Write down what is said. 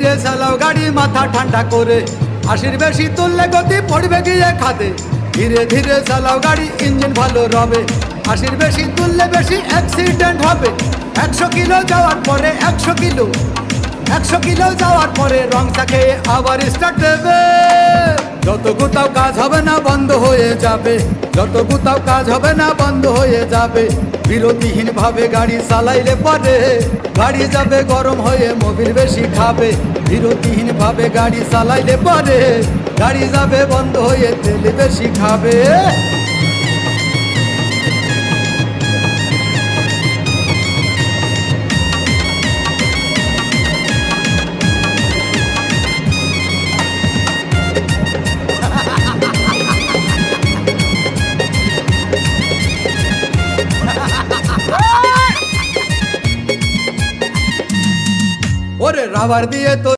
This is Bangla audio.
ধীরে চালাও গাড়ি মাথা ঠান্ডা করে, 80 বেশি তুললে গতি পড়বে গিয়ে খাদে। ধীরে ধীরে চালাও গাড়ি, ইঞ্জিন ভালো রবে, 80 বেশি তুললে বেশি অ্যাক্সিডেন্ট হবে। 100 কিলো যাওয়ার পরে 100 কিলো যাওয়ার পরে রং থাকে আবার স্টার্ট দেবে। যত কোথাও কাজ হবে না বন্ধ হয়ে যাবে, যত কোথাও কাজ হবে না বন্ধ হয়ে যাবে। বিরতিহীন ভাবে গাড়ি চালাইলে পরে গাড়ি যাবে গরম হয়ে, মোবিল বেশি খাবে। বিরতিহীন ভাবে গাড়ি চালাইলে পরে গাড়ি যাবে বন্ধ হয়ে, তেল বেশি খাবে। ওরে রাবার দিয়ে তো